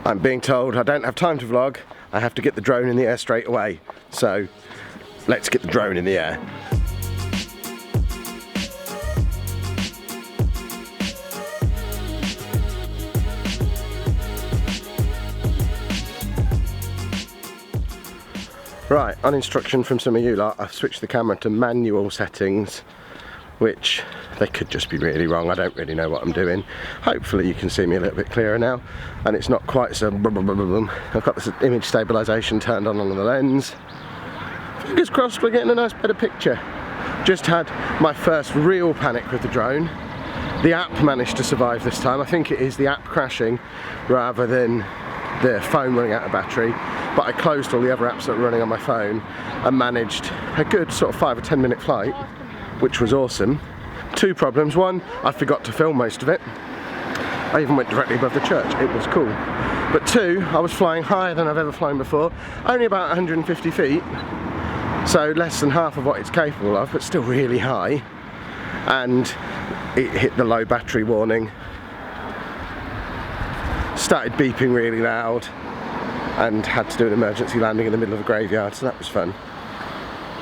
I'm being told I don't have time to vlog, I have to get the drone in the air straight away. So let's get the drone in the air. Right, on instruction from some of you lot, I've switched the camera to manual settings, which they could just be really wrong. I don't really know what I'm doing. Hopefully you can see me a little bit clearer now, and it's not quite so I've got this image stabilisation turned on the lens. Fingers crossed we're getting a nice better picture. Just had my first real panic with the drone. The app managed to survive this time. I think it is the app crashing rather than the phone running out of battery. But I closed all the other apps that were running on my phone and managed a good sort of 5 or 10 minute flight, which was awesome. Two problems. One, I forgot to film most of it. I even went directly above the church. It was cool. But two, I was flying higher than I've ever flown before, only about 150 feet, so less than half of what it's capable of, but still really high. And it hit the low battery warning, started beeping really loud, and had to do an emergency landing in the middle of a graveyard, so that was fun.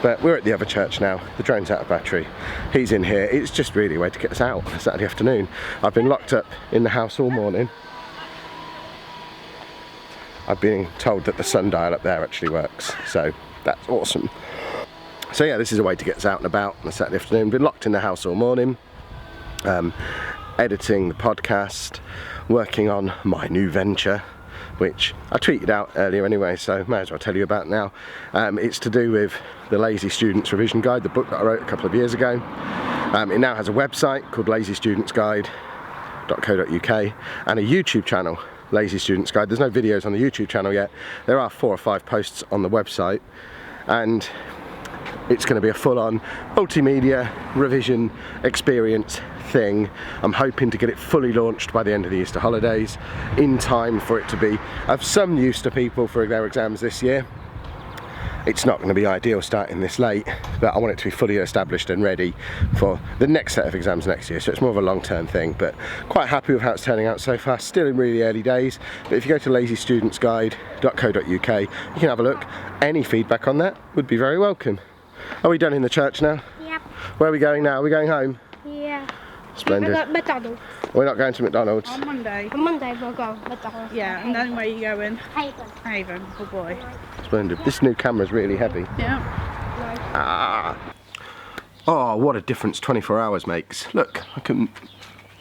But we're at the other church now. The drone's out of battery. He's in here. It's just really a way to get us out Saturday afternoon. I've been locked up in the house all morning. I've been told that the sundial up there actually works, so that's awesome. So yeah, this is a way to get us out and about on a Saturday afternoon. Been locked in the house all morning, editing the podcast, working on my new venture, which I tweeted out earlier anyway, so may as well tell you about now. It's to do with the Lazy Students Revision Guide, the book that I wrote a couple of years ago. It now has a website called lazystudentsguide.co.uk and a YouTube channel, Lazy Students Guide. There's no videos on the YouTube channel yet. There are 4 or 5 posts on the website, and it's going to be a full-on multimedia revision experience thing. I'm hoping to get it fully launched by the end of the Easter holidays, in time for it to be of some use to people for their exams this year. It's not going to be ideal starting this late, but I want it to be fully established and ready for the next set of exams next year, so it's more of a long-term thing, but quite happy with how it's turning out so far. Still in really early days, but if you go to lazystudentsguide.co.uk, you can have a look. Any feedback on that would be very welcome. Are we done in the church now? Yep. Where are we going now? Are we going home? Yeah. Splendid. McDonald's. We're not going to McDonald's. On Monday. On Monday we'll go McDonald's. Yeah, and then where are you going? Haven. Haven. Good boy. Splendid. This new camera's really heavy. Yeah. Ah. Oh, what a difference 24 hours makes. Look, I can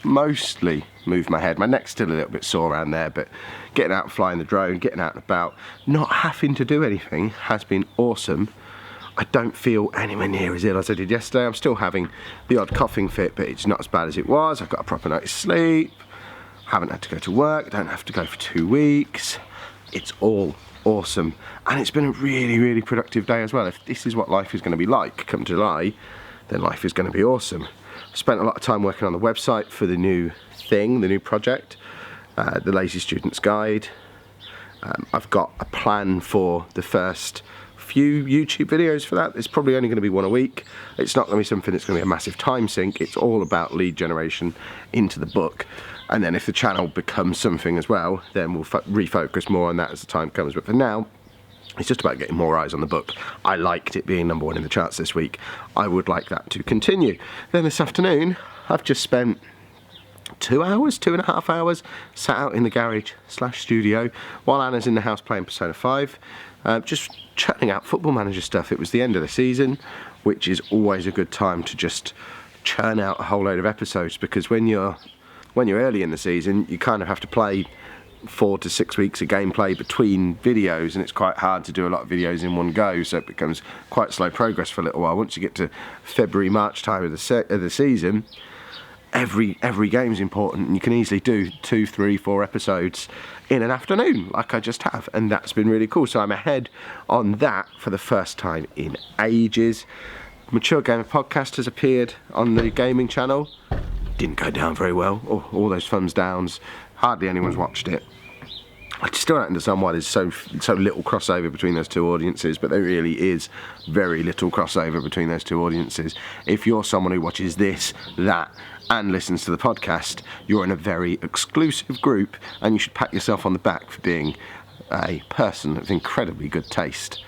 mostly move my head. My neck's still a little bit sore around there, but getting out and flying the drone, getting out and about, not having to do anything has been awesome. I don't feel anywhere near as ill as I did yesterday. I'm still having the odd coughing fit, but it's not as bad as it was. I've got a proper night's sleep. Haven't had to go to work. Don't have to go for 2 weeks. It's all awesome. And it's been a really, really productive day as well. If this is what life is going to be like come July, then life is going to be awesome. I spent a lot of time working on the website for the new thing, the new project, the Lazy Students Guide. I've got a plan for the first few YouTube videos for that. It's probably only going to be 1 a week. It's not going to be something that's going to be a massive time sink. It's all about lead generation into the book, and then if the channel becomes something as well, then we'll refocus more on that as the time comes. But for now, it's just about getting more eyes on the book. I liked it being #1 in the charts this week. I would like that to continue. Then this afternoon, I've just spent 2.5 hours sat out in the garage / studio while Anna's in the house playing Persona 5, just chatting out Football Manager stuff. It was the end of the season, which is always a good time to just churn out a whole load of episodes, because when you're early in the season, you kind of have to play 4 to 6 weeks of gameplay between videos, and it's quite hard to do a lot of videos in one go, so it becomes quite slow progress for a little while. Once you get to February, March time of the season, every game's important, and you can easily do 2, 3, 4 episodes in an afternoon like I just have, and that's been really cool. So I'm ahead on that for the first time in ages. Mature Gamer Podcast has appeared on the gaming channel. Didn't go down very well. Oh, all those thumbs downs. Hardly anyone's watched it. I still don't understand why there's so little crossover between those two audiences, but there really is very little crossover between those two audiences. If you're someone who watches this, that, and listens to the podcast, you're in a very exclusive group, and you should pat yourself on the back for being a person of incredibly good taste.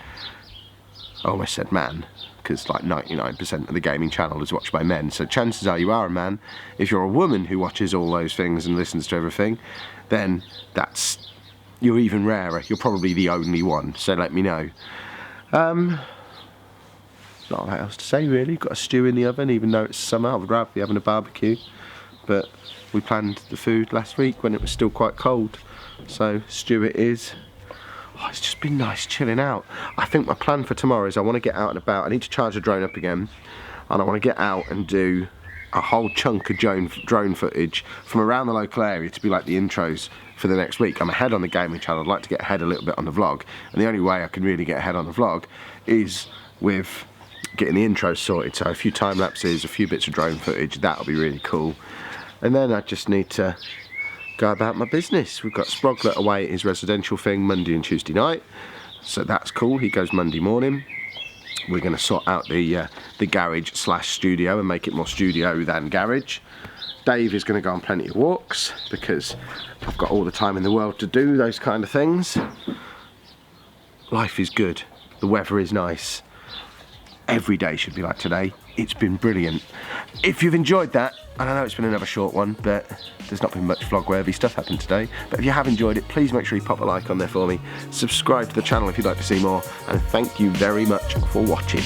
I almost said man, because like 99% of the gaming channel is watched by men, so chances are you are a man. If you're a woman who watches all those things and listens to everything, then you're even rarer. You're probably the only one, so let me know. Not a lot else to say really. Got a stew in the oven, even though it's summer. I would rather be having a barbecue, but we planned the food last week when it was still quite cold, so stew it is. Oh, it's just been nice chilling out. I think my plan for tomorrow is I want to get out and about. I need to charge the drone up again, and I want to get out and do a whole chunk of drone footage from around the local area to be like the intros for the next week. I'm ahead on the gaming channel. I'd like to get ahead a little bit on the vlog, and the only way I can really get ahead on the vlog is with getting the intros sorted. So a few time lapses, a few bits of drone footage, that'll be really cool. And then I just need to go about my business. We've got Sproglet away at his residential thing Monday and Tuesday night, so that's cool. He goes Monday morning. We're going to sort out the garage / studio and make it more studio than garage. Dave is going to go on plenty of walks because I've got all the time in the world to do those kind of things. Life is good. The weather is nice. Every day should be like today. It's been brilliant. If you've enjoyed that, and I know it's been another short one, but there's not been much vlog-worthy stuff happened today, but if you have enjoyed it, please make sure you pop a like on there for me. Subscribe to the channel if you'd like to see more, and thank you very much for watching.